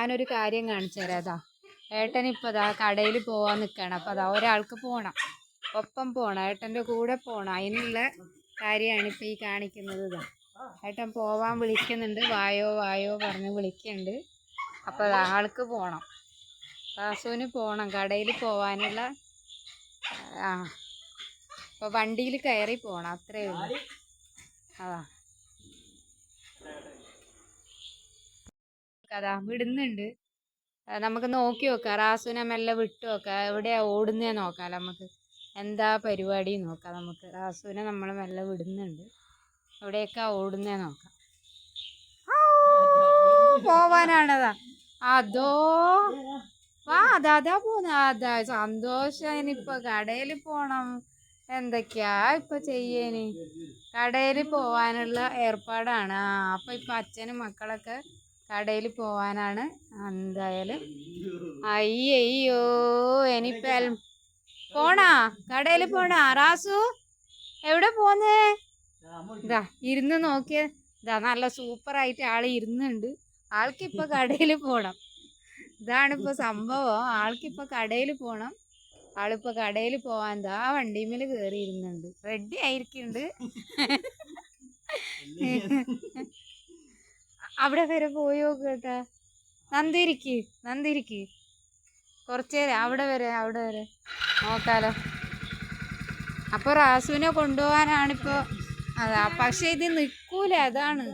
ഞാനൊരു കാര്യം കാണിച്ചു തരാം. അതാ ഏട്ടനിപ്പോൾ അതാ കടയിൽ പോവാൻ നിൽക്കുകയാണ്. അപ്പോൾ അതാ ഒരാൾക്ക് പോകണം, ഒപ്പം പോകണം, ഏട്ടൻ്റെ കൂടെ പോകണം. അതിനുള്ള കാര്യമാണ് ഇപ്പോൾ ഈ കാണിക്കുന്നത്. ഇതാ ഏട്ടൻ പോവാൻ വിളിക്കുന്നുണ്ട്, വായോ വായോ പറഞ്ഞ് വിളിക്കുന്നുണ്ട്. അപ്പോൾ അതാ ആൾക്ക് പോകണം, റാസുവിന് പോകണം, കടയിൽ പോവാനുള്ള. അപ്പോൾ വണ്ടിയിൽ കയറി പോകണം, അത്രേ ഉള്ളൂ. അതാ അതാ വിടുന്നുണ്ട്. നമുക്ക് നോക്കി നോക്കാം, റാസുവിനെ മെല്ലെ വിട്ടു നോക്കാം, എവിടെയാ ഓടുന്നേ നോക്കാം. നമുക്ക് എന്താ പരിപാടി നോക്കാം. നമുക്ക് റാസുവിനെ നമ്മൾ മെല്ലെ വിടുന്നുണ്ട്, എവിടെയൊക്കെ ഓടുന്നേ നോക്കാം. പോവാനാണതാ, അതോ വാ, അതാ പോന്ന, അതാ സന്തോഷം. ഇനിയിപ്പൊ കടയിൽ പോണം. എന്തൊക്കെയാ ഇപ്പൊ ചെയ്യേനി? കടയിൽ പോവാനുള്ള ഏർപ്പാടാണ്. അപ്പൊ ഇപ്പൊ അച്ഛനും മക്കളൊക്കെ കടയിൽ പോവാനാണ്. എന്തായാലും അയ്യോ ഇനിയിപ്പോ പോണാ, കടയിൽ പോണാ? റാസു എവിടെ പോന്നേ? ഇതാ ഇരുന്ന് നോക്കിയ, ഇതാ നല്ല സൂപ്പറായിട്ട് ആള് ഇരുന്നുണ്ട്. ആൾക്കിപ്പൊ കടയിൽ പോണം. ഇതാണിപ്പോൾ സംഭവം. ആൾക്കിപ്പോൾ കടയിൽ പോകണം. ആളിപ്പോൾ കടയിൽ പോകാൻ എന്താ വണ്ടിമേൽ കയറി ഇരുന്നുണ്ട്, റെഡി ആയിരിക്കുന്നുണ്ട്. അവിടെ വരെ പോയോ കേട്ടാ? നന്ദിരിക്ക് കുറച്ചേരം അവിടെ വരെ നോക്കാലോ. അപ്പോൾ റാസുവിനെ കൊണ്ടുപോകാനാണിപ്പോൾ. അതാ പക്ഷെ ഇത് നിൽക്കൂല, അതാണ്.